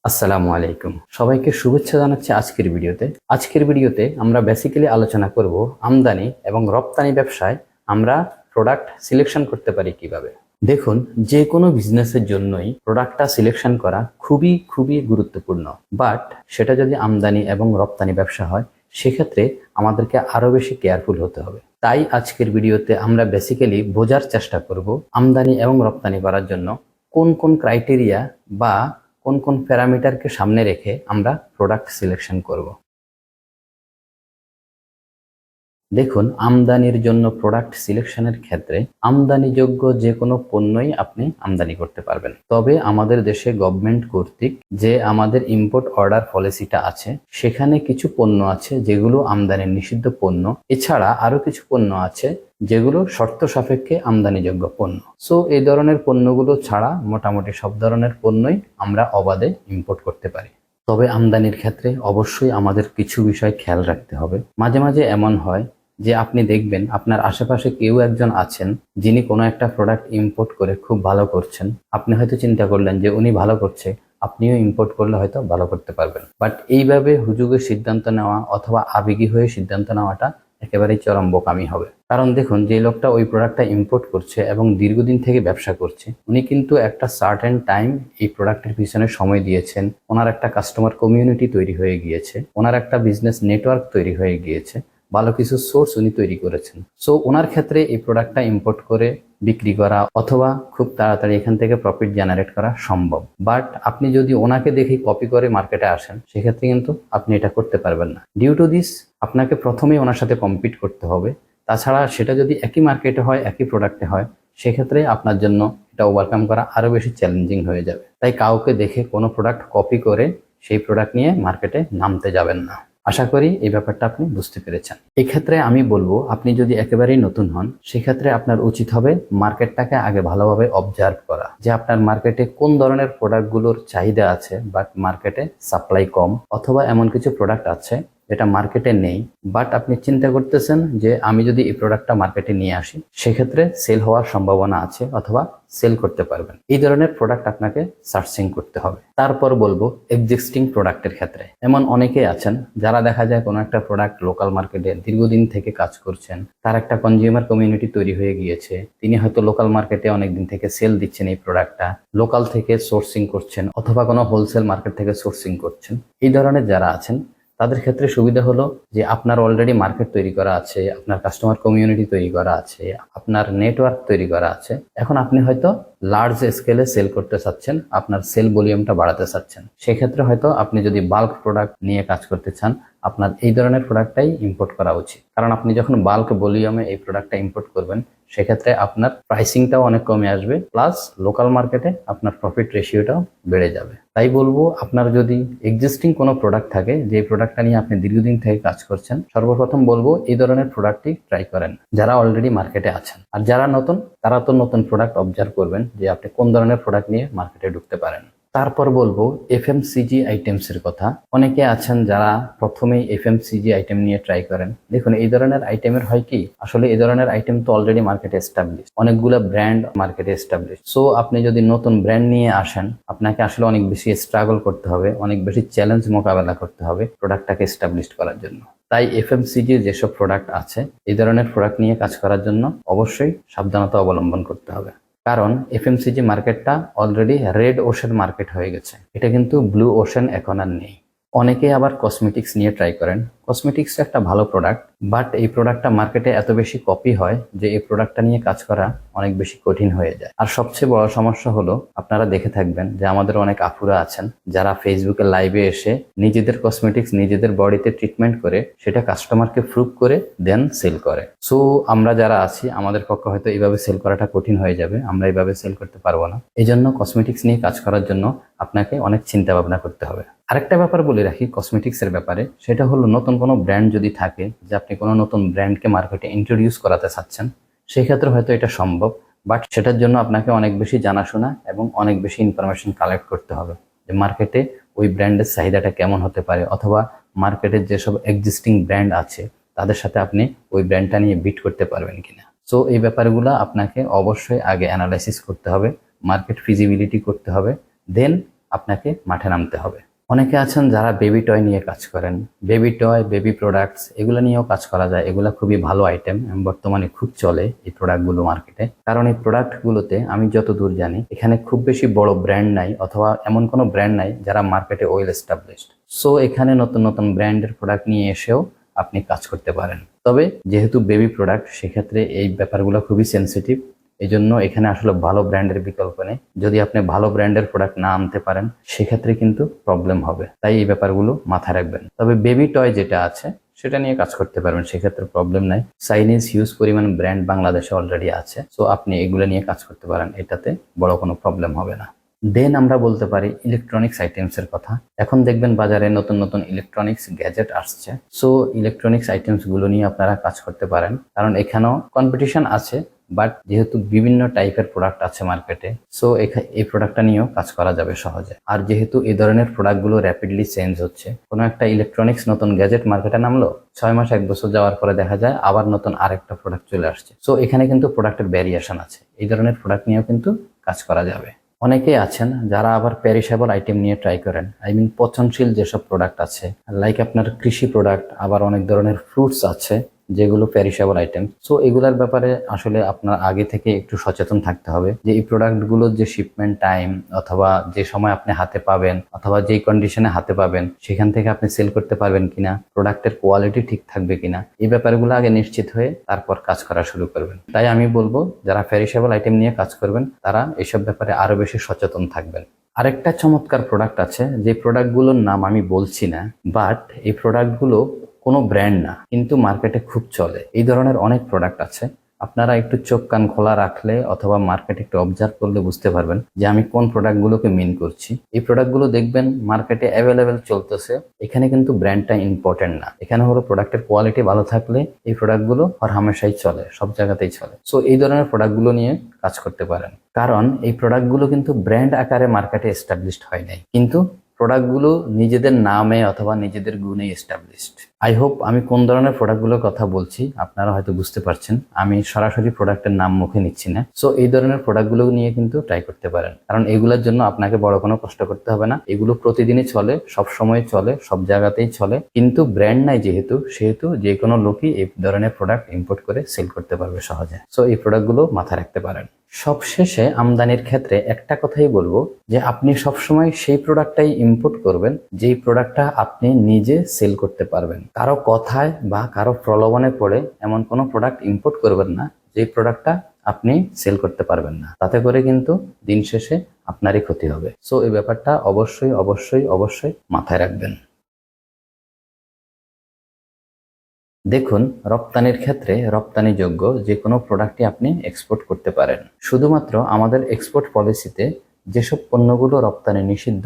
আসসালামু আলাইকুম, সবাইকে শুভেচ্ছা জানাচ্ছি। আজকের ভিডিওতে আমরা বেসিক্যালি আলোচনা করব আমদানি এবং রপ্তানি ব্যবসায় আমরা প্রোডাক্ট সিলেকশন করতে পারি কিভাবে। দেখুন, যে কোনো বিজনেসের জন্যই প্রোডাক্টটা সিলেকশন করা খুবই খুবই গুরুত্বপূর্ণ। বাট সেটা যদি আমদানি এবং রপ্তানি ব্যবসা হয়, সেক্ষেত্রে আমাদেরকে আরো বেশি কেয়ারফুল হতে হবে। তাই আজকের ভিডিওতে আমরা বেসিক্যালি বোঝার চেষ্টা করব আমদানি এবং রপ্তানি করার জন্য কোন কোন ক্রাইটেরিয়া বা কোন কোন প্যারামিটারকে সামনে রেখে আমরা প্রোডাক্ট সিলেকশন করব। দেখুন, আমদানির জন্য প্রোডাক্ট সিলেকশনের ক্ষেত্রে আমদানিযোগ্য যে কোনো পণ্যই আপনি আমদানি করতে পারবেন। তবে আমাদের দেশে গভর্নমেন্ট কর্তৃক যে আমাদের ইম্পোর্ট অর্ডার পলিসিটা আছে, সেখানে কিছু পণ্য আছে যেগুলো আমদানির নিষিদ্ধ পণ্য। এছাড়া আরো কিছু পণ্য আছে যেগুলো শর্ত সাপেক্ষে আমদানিযোগ্য পণ্য। সো এই ধরনের পণ্যগুলো ছাড়া মোটামুটি সব ধরনের পণ্যই আমরা অবাধে ইম্পোর্ট করতে পারি। তবে আমদানির ক্ষেত্রে অবশ্যই আমাদের কিছু বিষয় খেয়াল রাখতে হবে। মাঝে মাঝে এমন হয় যে আপনি দেখবেন আপনার আশেপাশে কেউ একজন আছেন যিনি কোনো একটা প্রোডাক্ট ইম্পোর্ট করে খুব ভালো করছেন। আপনি হয়তো চিন্তা করলেন যে উনি ভালো করছে, আপনিও ইম্পোর্ট করলে হয়তো ভালো করতে পারবেন। বাট এইভাবে হুজুগে সিদ্ধান্ত নেওয়া অথবা আবেগী হয়ে সিদ্ধান্ত নেওয়াটা একেবারেই চরম বোকামি হবে। কারণ দেখুন, যে লোকটা ওই প্রোডাক্টটা ইম্পোর্ট করছে এবং দীর্ঘদিন থেকে ব্যবসা করছে, উনি কিন্তু একটা সার্টেন টাইম এই প্রোডাক্টের পিছনে সময় দিয়েছেন। ওনার একটা কাস্টমার কমিউনিটি তৈরি হয়ে গিয়েছে, ওনার একটা বিজনেস নেটওয়ার্ক তৈরি হয়ে গিয়েছে, ভালো কিছু সোর্স উনি তৈরি করেছেন। সো ওনার ক্ষেত্রে এই প্রোডাক্টটা ইম্পোর্ট করে বিক্রি করা অথবা খুব তাড়াতাড়ি এখান থেকে প্রফিট জেনারেট করা সম্ভব। বাট আপনি যদি ওনাকে দেখে কপি করে মার্কেটে আসেন, সেক্ষেত্রে কিন্তু আপনি এটা করতে পারবেন না। ডিউ টু দিস আপনাকে প্রথমেই ওনার সাথে কম্পিট করতে হবে। তাছাড়া সেটা যদি একই মার্কেটে হয়, একই প্রোডাক্টে হয়, সেক্ষেত্রে আপনার জন্য এটা ওভারকাম করা আরো বেশি চ্যালেঞ্জিং হয়ে যাবে। তাই কাউকে দেখে কোনো প্রোডাক্ট কপি করে সেই প্রোডাক্ট নিয়ে মার্কেটে নামতে যাবেন না। আশা করি এই ব্যাপারটা আপনি বুঝতে পেরেছেন। এক্ষেত্রে আমি বলবো, আপনি যদি একেবারেই নতুন হন, সেক্ষেত্রে আপনার উচিত হবে মার্কেটটাকে আগে ভালোভাবে অবজার্ভ করা, যে আপনার মার্কেটে কোন ধরনের প্রোডাক্টগুলোর চাহিদা আছে বাট মার্কেটে সাপ্লাই কম, অথবা এমন কিছু প্রোডাক্ট আছে যেটা মার্কেটে নেই বাট আপনি চিন্তা করতেছেন যে আমি যদি এই প্রোডাক্টটা মার্কেটে নিয়ে আসি, সেক্ষেত্রে সেল হওয়ার সম্ভাবনা আছে অথবা সেল করতে পারবেন। এই ধরনের প্রোডাক্ট আপনাকে সার্চিং করতে হবে। তারপর বলবো এক্সিস্টিং প্রোডাক্টের ক্ষেত্রে এমন অনেকেই আছেন যারা দেখা যায় কোনো একটা প্রোডাক্ট লোকাল মার্কেটে দীর্ঘদিন থেকে কাজ করছেন, তার একটা কনজিউমার কমিউনিটি তৈরি হয়ে গিয়েছে, তিনি হয়তো লোকাল মার্কেটে অনেকদিন থেকে সেল দিচ্ছেন এই প্রোডাক্টটা, লোকাল থেকে সোর্সিং করছেন অথবা কোনো হোলসেল মার্কেট থেকে সোর্সিং করছেন। এই ধরনের যারা আছেন তাদের ক্ষেত্রে সুবিধা হলো যে আপনার অলরেডি মার্কেট তৈরি করা আছে, আপনার কাস্টমার কমিউনিটি তৈরি করা আছে, আপনার নেটওয়ার্ক তৈরি করা আছে। এখন আপনি হয়তো লার্জ স্কেলে সেল করতে চাচ্ছেন, আপনার সেল ভলিউমটা বাড়াতে চাচ্ছেন। সেক্ষেত্রে হয়তো আপনি যদি বাল্ক প্রোডাক্ট নিয়ে কাজ করতে চান, আপনার এই ধরনের প্রোডাক্টটাই ইম্পোর্ট করা উচিত। কারণ আপনি যখন বাল্ক ভলিউমে এই প্রোডাক্টটা ইম্পোর্ট করবেন, সেক্ষেত্রে আপনার প্রাইসিংটাও অনেক কমে আসবে, প্লাস লোকাল মার্কেটে আপনার প্রফিট রেশিওটাও বেড়ে যাবে। তাই বলবো, আপনার যদি এক্সিস্টিং কোনো প্রোডাক্ট থাকে, যে প্রোডাক্টটা নিয়ে আপনি দীর্ঘদিন থেকে কাজ করছেন, সর্বপ্রথম বলবো এই ধরনের প্রোডাক্টই ট্রাই করেন যারা অলরেডি মার্কেটে আছেন। আর যারা নতুন, তারা তো নতুন প্রোডাক্ট অবজার্ভ করবেন যে আপনি কোন ধরনের প্রোডাক্ট নিয়ে মার্কেটে ঢুকতে পারেন। তারপর বলবো এফএমসিজি আইটেমসের কথা। অনেকে আছেন যারা প্রথমেই এফএমসিজি আইটেম নিয়ে ট্রাই করেন। দেখুন, এই ধরনের আইটেমের হয় কি, আসলে এই ধরনের আইটেম তো অলরেডি মার্কেটে এস্টাবলিশ, অনেকগুলো ব্র্যান্ড মার্কেটে এস্টাবলিশ। সো আপনি যদি নতুন ব্র্যান্ড নিয়ে আসেন, আপনাকে আসলে অনেক বেশি স্ট্রাগল করতে হবে, অনেক বেশি চ্যালেঞ্জ মোকাবেলা করতে হবে প্রোডাক্টটাকে এস্টাবলিশ করার জন্য। তাই এফএমসিজি যেসব প্রোডাক্ট আছে, এই ধরনের প্রোডাক্ট নিয়ে কাজ করার জন্য অবশ্যই সাবধানতা অবলম্বন করতে হবে। কারণ এফএমসিজি মার্কেটটা অলরেডি রেড ওশেন মার্কেট হয়ে গেছে, এটা কিন্তু ব্লু ওশেন এখন আর নেই। অনেকে আবার কসমেটিক্স নিয়ে ট্রাই করেন। কসমেটিক্স একটা ভালো প্রোডাক্ট, বাট এই প্রোডাক্টটা মার্কেটে এত বেশি কপি হয় যে এই প্রোডাক্টটা নিয়ে কাজ করা অনেক বেশি কঠিন হয়ে যায়। আর সবচেয়ে বড় সমস্যা হলো, আপনারা দেখে থাকবেন যে আমাদের অনেক আপুরা আছেন যারা ফেসবুকে লাইভে এসে নিজেদের কসমেটিক্স নিজেদের বডিতে ট্রিটমেন্ট করে সেটা কাস্টমারকে প্রুভ করে দেন সেল করে। সো আমরা যারা আছি, আমাদের পক্ষে হয়তো এইভাবে সেল করাটা কঠিন হয়ে যাবে, আমরা এইভাবে সেল করতে পারবো না। এই জন্য কসমেটিক্স নিয়ে কাজ করার জন্য আপনাকে অনেক চিন্তা ভাবনা করতে হবে। আরেকটা ব্যাপার বলে রাখি কসমেটিক্স এর ব্যাপারে, সেটা হলো নতুন কোনো ব্র্যান্ড যদি থাকে, যে আপনি কোনো নতুন ব্র্যান্ডকে মার্কেটে ইন্ট্রোডিউস করাতে চাচ্ছেন, সেক্ষেত্রে হয়তো এটা সম্ভব। বাট সেটার জন্য আপনাকে অনেক বেশি জানাশোনা এবং অনেক বেশি ইনফরমেশন কালেক্ট করতে হবে, যে মার্কেটে ওই ব্র্যান্ডের চাহিদাটা কেমন হতে পারে, অথবা মার্কেটের যেসব এক্সিস্টিং ব্র্যান্ড আছে তাদের সাথে আপনি ওই ব্র্যান্ডটা নিয়ে বিট করতে পারবেন কিনা। সো এই ব্যাপারগুলো আপনাকে অবশ্যই আগে অ্যানালাইসিস করতে হবে, মার্কেট ফিজিবিলিটি করতে হবে, দেন আপনাকে মাঠে নামতে হবে। অনেকে আছেন যারা বেবি টয় নিয়ে কাজ করেন, বেবি টয়, বেবি প্রোডাক্টস এগুলো নিয়েও কাজ করা যায়। এগুলো খুবই ভালো আইটেম, বর্তমানে খুব চলে এই প্রোডাক্টগুলো মার্কেটে। কারণ এই প্রোডাক্টগুলোতে আমি যতদূর জানি এখানে খুব বেশি বড় ব্র্যান্ড নাই, অথবা এমন কোনো ব্র্যান্ড নাই যারা মার্কেটে ওয়েল এস্টাবলিশড। সো এখানে নতুন নতুন ব্র্যান্ডের প্রোডাক্ট নিয়ে এসেও আপনি কাজ করতে পারেন। তবে যেহেতু বেবি প্রোডাক্ট, সেক্ষেত্রে এই ব্যাপারগুলো খুবই সেন্সিটিভ। এই জন্য এখানে আসলে ভালো ব্র্যান্ডের বিকল্প নেই। যদি আপনি ভালো ব্র্যান্ডের প্রোডাক্ট না আনতে পারেন, সেক্ষেত্রে কিন্তু প্রবলেম হবে। তাই এই ব্যাপারগুলো মাথায় রাখবেন। তবে বেবি টয় যেটা আছে সেটা নিয়ে কাজ করতে পারবেন, সেক্ষেত্রে প্রবলেম নাই। চাইনিজ হিউজ পরিমাণ ব্র্যান্ড বাংলাদেশে অলরেডি আছে, সো আপনি এগুলো নিয়ে কাজ করতে পারেন, এটাতে বড় কোনো প্রবলেম হবে না। দেন আমরা বলতে পারি ইলেকট্রনিক্স আইটেমসের কথা। এখন দেখবেন বাজারে নতুন নতুন ইলেকট্রনিক্স গ্যাজেট আসছে। সো ইলেকট্রনিক্স আইটেমস গুলো নিয়ে আপনারা কাজ করতে পারেন, কারণ এখানেও কম্পিটিশন আছে। বাট যেহেতু বিভিন্ন টাইপের প্রোডাক্ট আছে মার্কেটে, সো এই প্রোডাক্টটা নিয়েও কাজ করা যাবে সহজে। আর যেহেতু এই ধরনের প্রোডাক্টগুলো র্যাপিডলি চেঞ্জ হচ্ছে, কোনো একটা ইলেকট্রনিক্স নতুন গ্যাজেট মার্কেটে নামলো, 6 মাস 1 বছর যাওয়ার পরে দেখা যায় আবার নতুন আরেকটা প্রোডাক্ট চলে আসছে। সো এখানে কিন্তু প্রোডাক্টের ভ্যারিয়েশন আছে, এই ধরনের প্রোডাক্ট নিয়েও কিন্তু কাজ করা যাবে। অনেকেই আছেন যারা আবার পেরিশেবল আইটেম নিয়ে ট্রাই করেন, পচনশীল যেসব প্রোডাক্ট আছে, লাইক আপনার কৃষি প্রোডাক্ট, আবার অনেক ধরনের ফ্রুটস আছে যেগুলো পেরিশেবল আইটেম। সো এগুলার ব্যাপারে আসলে আপনার আগে থেকে একটু সচেতন থাকতে হবে যে এই প্রোডাক্টগুলোর যে শিপমেন্ট টাইম, অথবা যে সময় আপনি হাতে পাবেন, অথবা যেই কন্ডিশনে হাতে পাবেন সেখান থেকে আপনি সেল করতে পারবেন কিনা, প্রোডাক্টের কোয়ালিটি ঠিক থাকবে কিনা, এই ব্যাপারগুলো আগে নিশ্চিত হয়ে তারপর কাজ করা শুরু করবেন। তাই আমি বলবো যারা পেরিশেবল আইটেম নিয়ে কাজ করবেন তারা এসব ব্যাপারে আরো বেশি সচেতন থাকবেন। আরেকটা চমৎকার প্রোডাক্ট আছে, যে প্রোডাক্টগুলোর নাম আমি বলছি না, বাট এই প্রোডাক্টগুলো কোনো ব্র্যান্ড না, কিন্তু মার্কেটে খুব চলে। এই ধরনের অনেক প্রোডাক্ট আছে, আপনারা একটু চোখ কান খোলা রাখলে অথবা মার্কেট একটু অবজার্ভ করলে বুঝতে পারবেন যে আমি কোন প্রোডাক্টগুলোকে মিন করছি। এই প্রোডাক্টগুলো দেখবেন মার্কেটে অ্যাভেলেবেল চলতেছে, এখানে কিন্তু ব্র্যান্ডটা ইম্পর্টেন্ট না, এখানে হলো প্রোডাক্টের কোয়ালিটি ভালো থাকলে এই প্রোডাক্টগুলো হামেশাই চলে, সব জায়গাতেই চলে। সো এই ধরনের প্রোডাক্টগুলো নিয়ে কাজ করতে পারেন, কারণ এই প্রোডাক্টগুলো কিন্তু ব্র্যান্ড আকারে মার্কেটে এস্টাবলিশড হয় নাই, কিন্তু প্রোডাক্টগুলো নিজেদের নামে অথবা নিজেদের গুণে এস্টাবলিশড। আই হোপ আমি কোন ধরনের প্রোডাক্টগুলোর কথা বলছি আপনারা হয়তো বুঝতে পারছেন। আমি সরাসরি প্রোডাক্টের নাম মুখে নিচ্ছি না। সো এই ধরনের প্রোডাক্টগুলো নিয়ে কিন্তু ট্রাই করতে পারেন, কারণ এগুলোর জন্য আপনাকে বড় কোনো কষ্ট করতে হবে না। এগুলো প্রতিদিনই চলে, সব সময় চলে, সব জায়গাতেই চলে, কিন্তু ব্র্যান্ড নাই সেহেতু যে কোনো লোকই এই ধরনের প্রোডাক্ট ইম্পোর্ট করে সেল করতে পারবে সহজে। সো এই প্রোডাক্টগুলো মাথায় রাখতে পারেন। সবশেষে আমদানির ক্ষেত্রে একটা কথাই বলবো যে আপনি সবসময় সেই প্রোডাক্টটাই ইম্পোর্ট করবেন যেই প্রোডাক্টটা আপনি নিজে সেল করতে পারবেন। কারো কথায় বা কারো প্রলোভনে পড়ে এমন কোনো প্রোডাক্ট ইম্পোর্ট করবেন না যে প্রোডাক্টটা আপনি সেল করতে পারবেন না, তাতে করে কিন্তু দিন শেষে আপনারই ক্ষতি হবে। সো এই ব্যাপারটা অবশ্যই অবশ্যই অবশ্যই মাথায় রাখবেন। দেখুন, রপ্তানির ক্ষেত্রে রপ্তানিযোগ্য যে কোনো প্রোডাক্টই আপনি এক্সপোর্ট করতে পারেন। শুধুমাত্র আমাদের এক্সপোর্ট পলিসিতে যেসব পণ্যগুলো রপ্তানি নিষিদ্ধ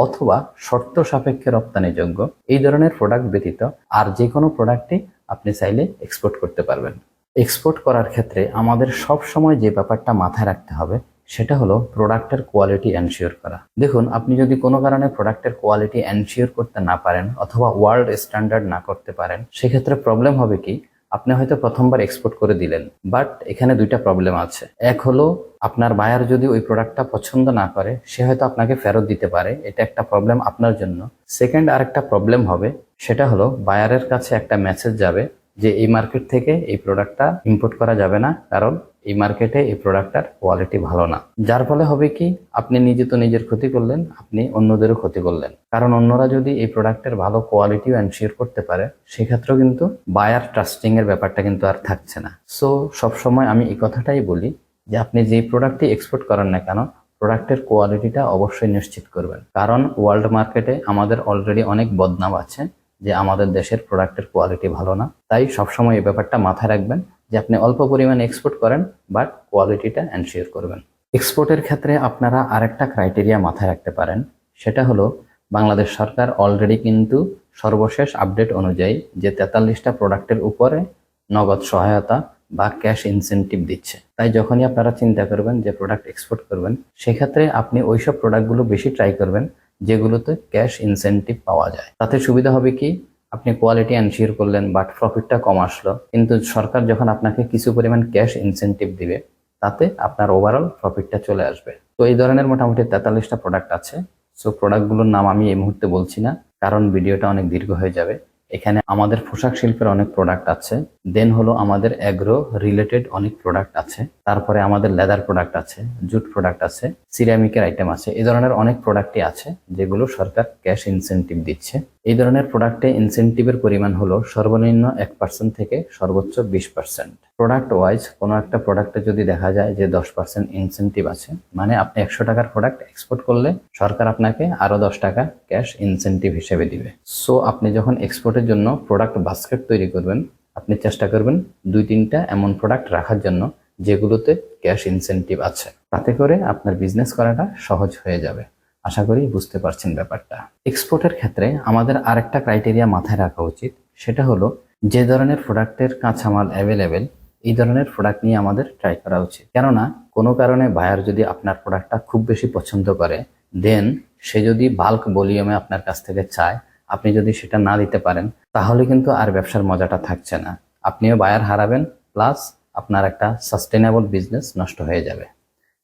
অথবা শর্ত সাপেক্ষে রপ্তানিযোগ্য, এই ধরনের প্রোডাক্ট ব্যতীত আর যে কোনো প্রোডাক্টই আপনি চাইলে এক্সপোর্ট করতে পারবেন। এক্সপোর্ট করার ক্ষেত্রে আমাদের সব সময় যে ব্যাপারটা মাথায় রাখতে হবে সেটা হলো প্রোডাক্টের কোয়ালিটি এনশিওর করা। দেখুন, আপনি যদি কোনো কারণে প্রোডাক্টের কোয়ালিটি এনশিওর করতে না পারেন অথবা ওয়ার্ল্ড স্ট্যান্ডার্ড না করতে পারেন, সেক্ষেত্রে প্রবলেম হবে কি, আপনি হয়তো প্রথমবার এক্সপোর্ট করে দিলেন, বাট এখানে দুইটা প্রবলেম আছে। এক হলো আপনার বায়ার যদি ওই প্রোডাক্টটা পছন্দ না করে, সে হয়তো আপনাকে ফেরত দিতে পারে, এটা একটা প্রবলেম আপনার জন্য। সেকেন্ড আরেকটা প্রবলেম হবে, সেটা হলো বায়ারের কাছে একটা মেসেজ যাবে যে এই মার্কেট থেকে এই প্রোডাক্টটা ইম্পোর্ট করা যাবে না, কারণ এই মার্কেটে এই প্রোডাক্টটার কোয়ালিটি ভালো না। যার ফলে হবে কি, আপনি নিজে তো নিজের ক্ষতি করলেন, আপনি অন্যদেরও ক্ষতি করলেন, কারণ অন্যরা যদি এই প্রোডাক্টের ভালো কোয়ালিটিও এনশিওর করতে পারে, সেক্ষেত্রেও কিন্তু বায়ার ট্রাস্টিং এর ব্যাপারটা কিন্তু আর থাকছে না। সো সবসময় আমি এই কথাটাই বলি যে আপনি যে প্রোডাক্টই এক্সপোর্ট করেন না কেন, প্রোডাক্টের কোয়ালিটিটা অবশ্যই নিশ্চিত করবেন, কারণ ওয়ার্ল্ড মার্কেটে আমাদের অলরেডি অনেক বদনাম আছে যে আমাদের দেশের প্রোডাক্টের কোয়ালিটি ভালো না। তাই সবসময় এই ব্যাপারটা মাথায় রাখবেন যে আপনি অল্প পরিমাণে এক্সপোর্ট করেন, বাট কোয়ালিটিটা এনশিওর করবেন। এক্সপোর্টের ক্ষেত্রে আপনারা আরেকটা ক্রাইটেরিয়া মাথায় রাখতে পারেন, সেটা হলো বাংলাদেশ সরকার অলরেডি কিন্তু সর্বশেষ আপডেট অনুযায়ী যে 43টা প্রোডাক্টের উপরে নগদ সহায়তা বা ক্যাশ ইনসেনটিভ দিচ্ছে। তাই যখনই আপনারা চিন্তা করবেন যে প্রোডাক্ট এক্সপোর্ট করবেন, সেক্ষেত্রে আপনি ওইসব প্রোডাক্টগুলো বেশি ট্রাই করবেন যেগুলোতে ক্যাশ ইনসেনটিভ পাওয়া যায়। তাতে সুবিধা হবে কি, আপনি কোয়ালিটি এনশিওর করলেন বাট প্রফিটটা কম আসলো, কিন্তু সরকার যখন আপনাকে কিছু পরিমাণ ক্যাশ ইনসেনটিভ দিবে, তাতে আপনার ওভারঅল প্রফিটটা চলে আসবে। তো এই ধরনের মোটামুটি 43টা প্রোডাক্ট আছে। সো প্রোডাক্টগুলোর নাম আমি এই মুহূর্তে বলছি না, কারণ ভিডিওটা অনেক দীর্ঘ হয়ে যাবে। এখানে আমাদের পোশাক শিল্পের অনেক প্রোডাক্ট আছে, দেন হলো আমাদের অ্যাগ্রো রিলেটেড অনেক প্রোডাক্ট আছে, তারপরে আমাদের লেদার প্রোডাক্ট আছে, জুট প্রোডাক্ট আছে, সিরামিকের আইটেম আছে। এই ধরনের অনেক প্রোডাক্টই আছে যেগুলো সরকার ক্যাশ ইনসেনটিভ দিচ্ছে। এই ধরনের প্রোডাক্টে ইনসেনটিভের পরিমাণ হলো সর্বনিম্ন 1% থেকে সর্বোচ্চ 20%। প্রোডাক্ট ওয়াইজ কোনো একটা প্রোডাক্টে যদি দেখা যায় যে 10% ইনসেনটিভ আছে, মানে আপনি 100 টাকার প্রোডাক্ট এক্সপোর্ট করলে সরকার আপনাকে আরো 10 টাকা ক্যাশ ইনসেনটিভ হিসেবে দিবে। সো আপনি যখন এক্সপোর্টের জন্য প্রোডাক্ট বাস্কেট তৈরি করবেন, আপনি চেষ্টা করবেন 2-3টা এমন প্রোডাক্ট রাখার জন্য যেগুলোতে ক্যাশ ইনসেনটিভ আছে। তাতে করে আপনার বিজনেস করাটা সহজ হয়ে যাবে। আশা করি বুঝতে পারছেন ব্যাপারটা। এক্সপোর্টের ক্ষেত্রে আমাদের আরেকটা ক্রাইটেরিয়া মাথায় রাখা উচিত, সেটা হলো যে ধরনের প্রোডাক্টের কাঁচামাল অ্যাভেলেবেল, এই ধরনের প্রোডাক্ট নিয়ে আমাদের ট্রাই করা উচিত। কেননা কোনো কারণে বায়ার যদি আপনার প্রোডাক্টটা খুব বেশি পছন্দ করে, দেন সে যদি বাল্ক ভলিউমে আপনার কাছ থেকে চায়, আপনি যদি সেটা না দিতে পারেন, তাহলে কিন্তু আর ব্যবসার মজাটা থাকছে না। আপনিও বায়ার হারাবেন, প্লাস আপনার একটা সাস্টেনেবল বিজনেস নষ্ট হয়ে যাবে।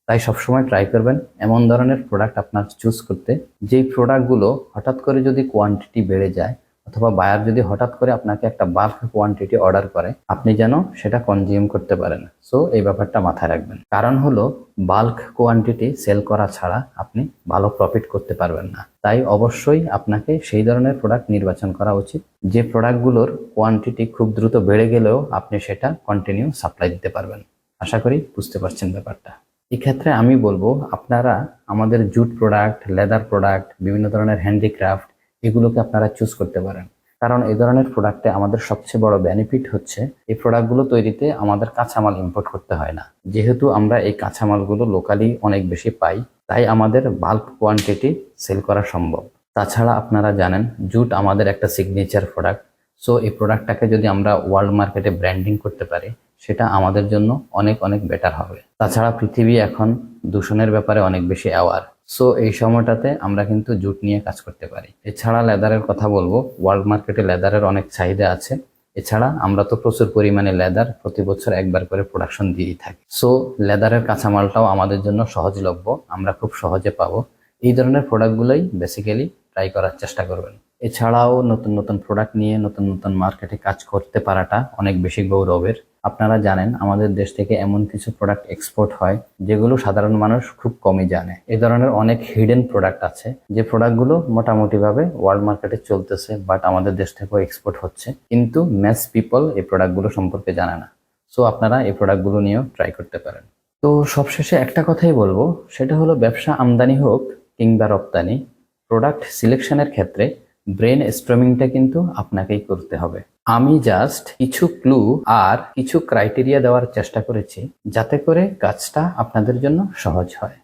তাই সবসময় ট্রাই করবেন এমন ধরনের প্রোডাক্ট আপনার চুজ করতে, যেই প্রোডাক্টগুলো হঠাৎ করে যদি কোয়ান্টিটি বেড়ে যায়, অথবা বায়ার যদি হঠাৎ করে আপনাকে একটা বাল্ক কোয়ান্টিটি অর্ডার করে, আপনি যেন সেটা কনজিউম করতে পারেন। সো এই ব্যাপারটা মাথায় রাখবেন। কারণ হলো বাল্ক কোয়ান্টিটি সেল করা ছাড়া আপনি ভালো প্রফিট করতে পারবেন না। তাই অবশ্যই আপনাকে সেই ধরনের প্রোডাক্ট নির্বাচন করা উচিত যে প্রোডাক্টগুলোর কোয়ান্টিটি খুব দ্রুত বেড়ে গেলেও আপনি সেটা কন্টিনিউ সাপ্লাই দিতে পারবেন। আশা করি বুঝতে পারছেন ব্যাপারটা। এক্ষেত্রে আমি বলবো আপনারা আমাদের জুট প্রোডাক্ট, লেদার প্রোডাক্ট, বিভিন্ন ধরনের হ্যান্ডিক্রাফট, এগুলোকে আপনারা চুজ করতে পারেন। কারণ এই ধরনের প্রোডাক্টে আমাদের সবচেয়ে বড় বেনিফিট হচ্ছে এই প্রোডাক্টগুলো তৈরিতে আমাদের কাঁচামাল ইম্পোর্ট করতে হয় না। যেহেতু আমরা এই কাঁচামালগুলো লোকালি অনেক বেশি পাই, তাই আমাদের বাল্ক কোয়ান্টিটি সেল করা সম্ভব। তাছাড়া আপনারা জানেন জুট আমাদের একটা সিগনেচার প্রোডাক্ট। সো এই প্রোডাক্টটাকে যদি আমরা ওয়ার্ল্ড মার্কেটে ব্র্যান্ডিং করতে পারি, সেটা আমাদের জন্য অনেক অনেক বেটার হবে। তাছাড়া পৃথিবী এখন দূষণের ব্যাপারে অনেক বেশি অ্যাওয়ার। সো এই সময়টাতে আমরা কিন্তু জুট নিয়ে কাজ করতে পারি। এছাড়া লেদারের কথা বলবো, ওয়ার্ল্ড মার্কেটে লেদারের অনেক চাহিদা আছে। এছাড়া আমরা তো প্রচুর পরিমাণে লেদার প্রতি বছর একবার করে প্রোডাকশন দিয়েই থাকি। সো লেদারের কাঁচামালটাও আমাদের জন্য সহজলভ্য, আমরা খুব সহজে পাবো। এই ধরনের প্রোডাক্টগুলোই বেসিক্যালি ট্রাই করার চেষ্টা করবেন। এছাড়াও নতুন নতুন প্রোডাক্ট নিয়ে নতুন নতুন মার্কেটে কাজ করতে পারাটা অনেক বেশি গৌরবের। আপনারা জানেন আমাদের দেশ থেকে এমন কিছু প্রোডাক্ট এক্সপোর্ট হয় যেগুলো সাধারণ মানুষ খুব কমই জানে। এই ধরনের অনেক হিডেন প্রোডাক্ট আছে যে প্রোডাক্টগুলো মোটামুটিভাবে ওয়ার্ল্ড মার্কেটে চলতেছে, বাট আমাদের দেশ থেকেও এক্সপোর্ট হচ্ছে, কিন্তু ম্যাস পিপল এই প্রোডাক্টগুলো সম্পর্কে জানে না। সো আপনারা এই প্রোডাক্টগুলো নিয়েও ট্রাই করতে পারেন। তো সবশেষে একটা কথাই বলবো, সেটা হলো ব্যবসা আমদানি হোক কিংবা রপ্তানি, প্রোডাক্ট সিলেকশনের ক্ষেত্রে ব্রেন স্ট্রমিংটা কিন্তু আপনাকেই করতে হবে। আমি জাস্ট কিছু ক্লু আর কিছু ক্রাইটেরিয়া দেওয়ার চেষ্টা করেছি যাতে করে কাজটা আপনাদের জন্য সহজ হয়।